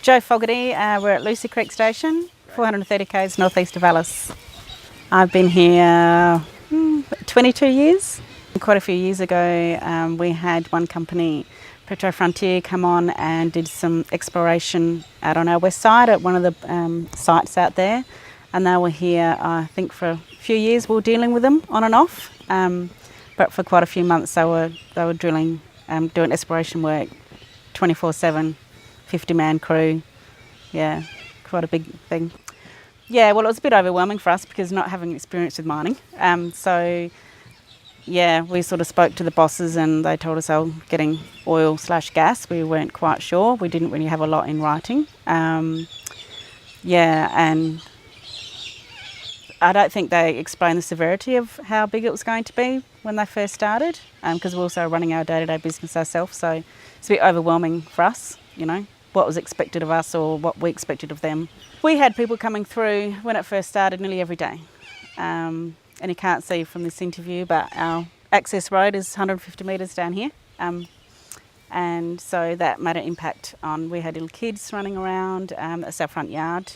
Joe Fogarty, we're at Lucy Creek Station, 430 k's northeast of Alice. I've been here 22 years. Quite a few years ago we had one company, Petro Frontier, come on and did some exploration out on our west side at one of the sites out there, and they were here I think for a few years. We were dealing with them on and off, but for quite a few months they were drilling, doing exploration work 24/7. 50-man crew, yeah, quite a big thing. Yeah, well, it was a bit overwhelming for us because not having experience with mining. So, yeah, we sort of spoke to the bosses and they told us they were getting oil/gas. We weren't quite sure. We didn't really have a lot in writing. Yeah, and I don't think they explained the severity of how big it was going to be when they first started, because we're also running our day-to-day business ourselves. So it's a bit overwhelming for us, you know, what was expected of us or what we expected of them. We had people coming through when it first started nearly every day. And you can't see from this interview, but our access road is 150 metres down here. And so that made an impact on, we had little kids running around, that's our front yard.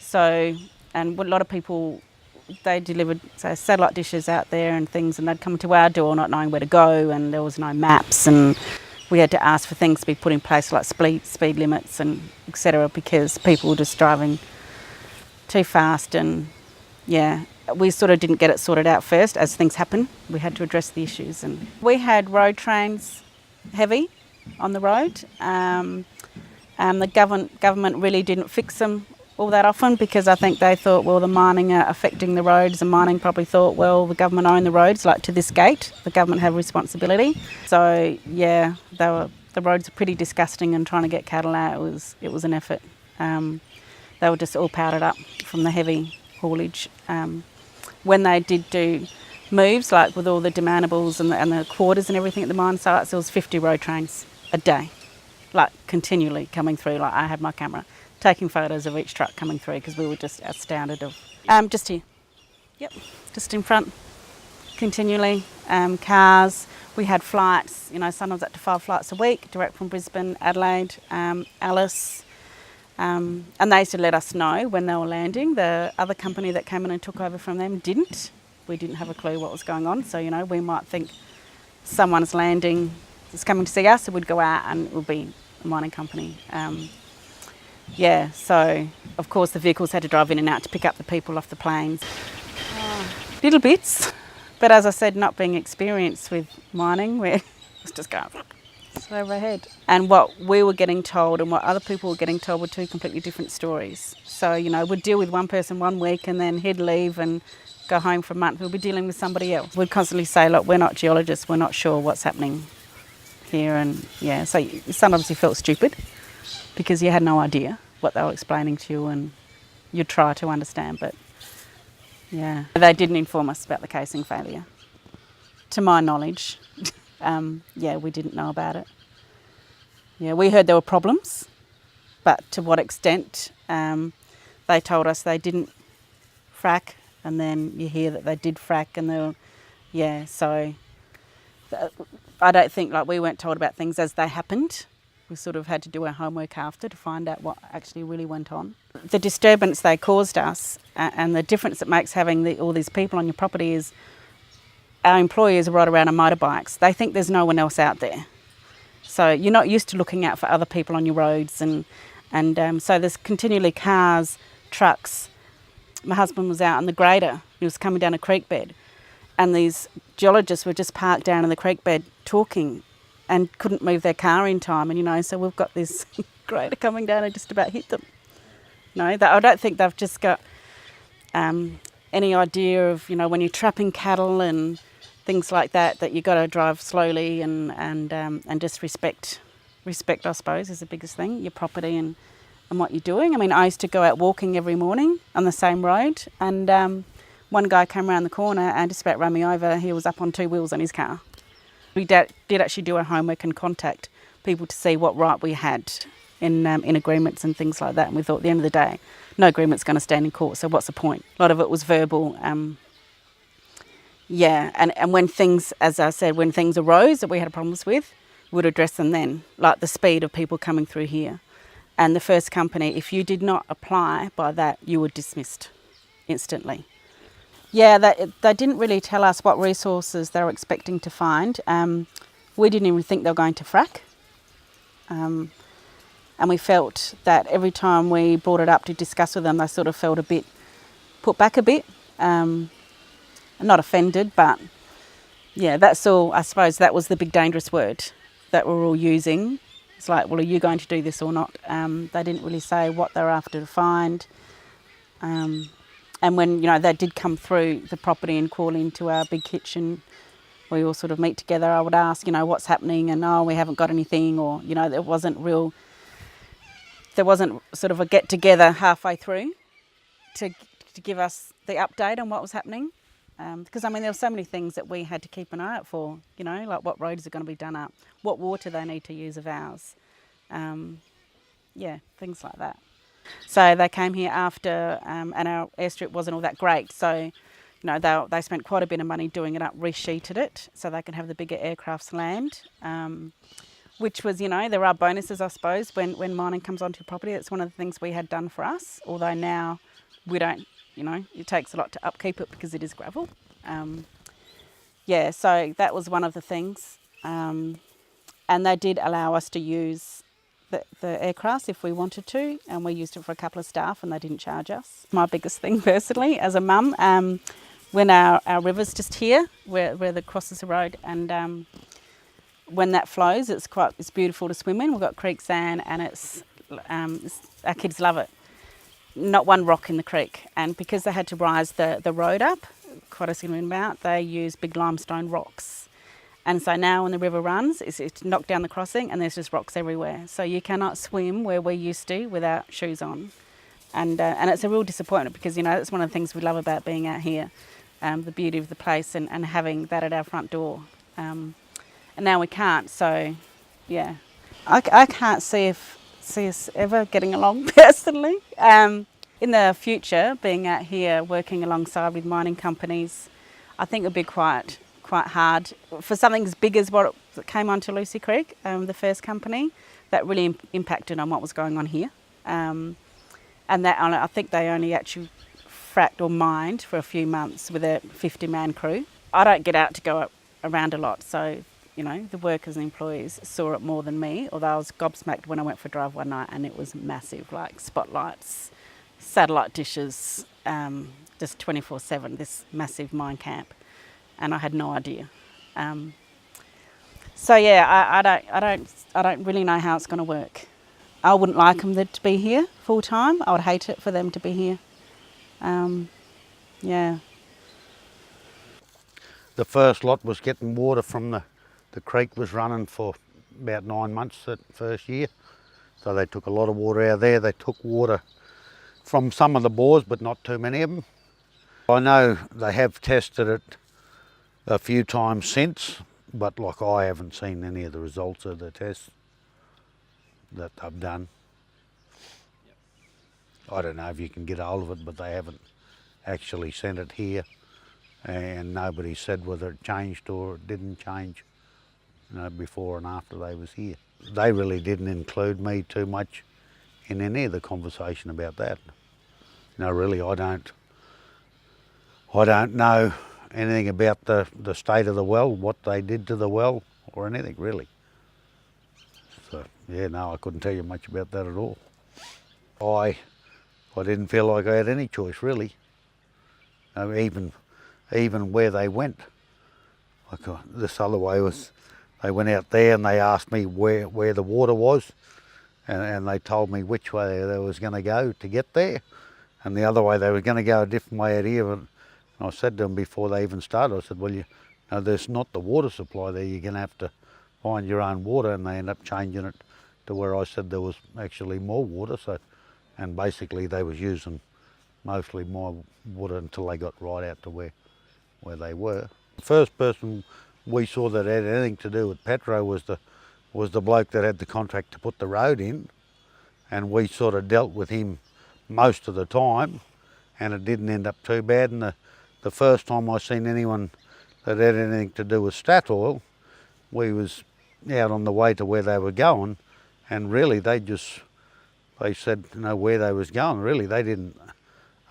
So, and a lot of people, they delivered satellite dishes out there and things, and they'd come to our door not knowing where to go, and there was no maps, and we had to ask for things to be put in place like speed limits and etc., because people were just driving too fast. And yeah, we sort of didn't get it sorted out first. As things happen, we had to address the issues, and we had road trains heavy on the road. The government really didn't fix them all that often because I think they thought, well, the mining are affecting the roads, and mining probably thought, well, the government own the roads, like to this gate, the government have responsibility. So yeah, the roads are pretty disgusting, and trying to get cattle out, it was an effort. They were just all powdered up from the heavy haulage. When they did do moves, like with all the demandables and the quarters and everything at the mine sites, there was 50 road trains a day, like continually coming through. Like I had my camera taking photos of each truck coming through because we were just astounded of. Just here, yep, just in front, continually. Cars, we had flights, you know, sometimes up to 5 flights a week, direct from Brisbane, Adelaide, Alice. And they used to let us know when they were landing. The other company that came in and took over from them didn't. We didn't have a clue what was going on. So, you know, we might think someone's landing, is coming to see us, so we'd go out and it would be a mining company. Yeah, so of course the vehicles had to drive in and out to pick up the people off the planes. Little bits, but as I said, not being experienced with mining, we're just going overhead. And what we were getting told and what other people were getting told were two completely different stories. So, you know, we'd deal with one person one week and then he'd leave and go home for a month. We'd be dealing with somebody else. We'd constantly say, look, we're not geologists, we're not sure what's happening here. And yeah, so sometimes you felt stupid because you had no idea what they were explaining to you, and you'd try to understand, but yeah. They didn't inform us about the casing failure. To my knowledge, yeah, we didn't know about it. Yeah, we heard there were problems, but to what extent, they told us they didn't frack, and then you hear that they did frack, and they were, yeah, so I don't think, like, we weren't told about things as they happened. We sort of had to do our homework after to find out what actually really went on. The disturbance they caused us and the difference it makes having all these people on your property is our employees ride around on motorbikes. They think there's no one else out there. So you're not used to looking out for other people on your roads, and so there's continually cars, trucks. My husband was out on the grader. He was coming down a creek bed, and these geologists were just parked down in the creek bed talking and couldn't move their car in time. And, you know, so we've got this grader coming down and just about hit them. No, I don't think they've just got any idea of, you know, when you're trapping cattle and things like that, that you've got to drive slowly and just respect, I suppose, is the biggest thing, your property and what you're doing. I mean, I used to go out walking every morning on the same road, and one guy came around the corner and just about ran me over. He was up on 2 wheels on his car. We did actually do our homework and contact people to see what right we had in agreements and things like that. And we thought at the end of the day, no agreement's going to stand in court, so what's the point? A lot of it was verbal. Yeah, and when things, as I said, when things arose that we had problems with, we'd address them then, like the speed of people coming through here. And the first company, if you did not apply by that, you were dismissed instantly. Yeah, they didn't really tell us what resources they were expecting to find. We didn't even think they were going to frack. And we felt that every time we brought it up to discuss with them, they sort of felt a bit put back a bit. Not offended, but yeah, that's all. I suppose that was the big dangerous word that we're all using. It's like, well, are you going to do this or not? They didn't really say what they were after to find. And when, they did come through the property and call into our big kitchen, we all sort of meet together. I would ask, what's happening, and we haven't got anything, or, there wasn't sort of a get together halfway through to give us the update on what was happening. Because, there were so many things that we had to keep an eye out for, like what roads are going to be done up, what water they need to use of ours. Things like that. So they came here after, and our airstrip wasn't all that great. So, they spent quite a bit of money doing it up, resheeted it so they can have the bigger aircrafts land, which was, there are bonuses, I suppose, when mining comes onto your property. It's one of the things we had done for us, although now we don't. It takes a lot to upkeep it because it is gravel. So that was one of the things. And they did allow us to use the aircraft if we wanted to, and we used it for a couple of staff and they didn't charge us. My biggest thing personally as a mum, when our river's just here, where the crosses the road, and when that flows, it's beautiful to swim in. We've got creek sand, and our kids love it. Not one rock in the creek, and because they had to rise the road up quite a significant amount, they use big limestone rocks. And so now when the river runs, it's knocked down the crossing and there's just rocks everywhere. So you cannot swim where we used to without shoes on. And it's a real disappointment because, that's one of the things we love about being out here, the beauty of the place and having that at our front door. And now we can't, so yeah. I can't see us ever getting along personally. In the future, being out here working alongside with mining companies, I think it would be quite hard for something as big as what came onto Lucy Creek, the first company, that really impacted on what was going on here. And that I think they only actually fracked or mined for a few months with a 50-man crew. I don't get out to go around a lot, so the workers and employees saw it more than me, although I was gobsmacked when I went for a drive one night and it was massive, like spotlights, satellite dishes, just 24/7, this massive mine camp, and I had no idea. I don't really know how it's going to work. I wouldn't like them to be here full time. I would hate it for them to be here. The first lot was getting water from the creek was running for about 9 months that first year. So they took a lot of water out of there. They took water from some of the bores, but not too many of them. I know they have tested it a few times since, but I haven't seen any of the results of the tests that they've done. I don't know if you can get hold of it, but they haven't actually sent it here, and nobody said whether it changed or it didn't change, before and after they was here. They really didn't include me too much in any of the conversation about that. Really, I don't know anything about the state of the well, what they did to the well, or anything really. So I couldn't tell you much about that at all. I didn't feel like I had any choice really. Even where they went, this other way was, they went out there and they asked me where the water was, and they told me which way they was going to go to get there, and the other way they were going to go a different way out here. And I said to them before they even started, I said, well, there's not the water supply there, you're going to have to find your own water, and they ended up changing it to where I said there was actually more water. So, and basically they was using mostly my water until they got right out to where they were. The first person we saw that had anything to do with Petro was the bloke that had the contract to put the road in, and we sort of dealt with him most of the time, and it didn't end up too bad. And the first time I seen anyone that had anything to do with Statoil, we was out on the way to where they were going, and really they just They said, you know, where they was going. Really, they didn't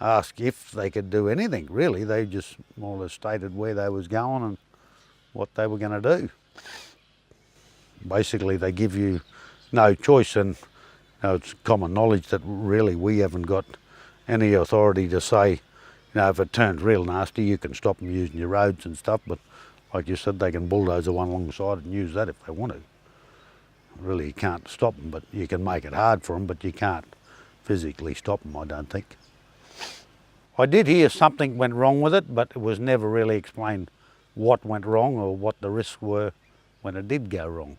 ask if they could do anything, really. They just more or less stated where they was going and what they were going to do. Basically, they give you no choice, and you know, it's common knowledge that really we haven't got any authority to say, you know, if it turns real nasty, you can stop them using your roads and stuff, but like you said, they can bulldoze the one alongside and use that if they want to. Really, you can't stop them, but you can make it hard for them, but you can't physically stop them, I don't think. I did hear something went wrong with it, but it was never really explained what went wrong or what the risks were when it did go wrong.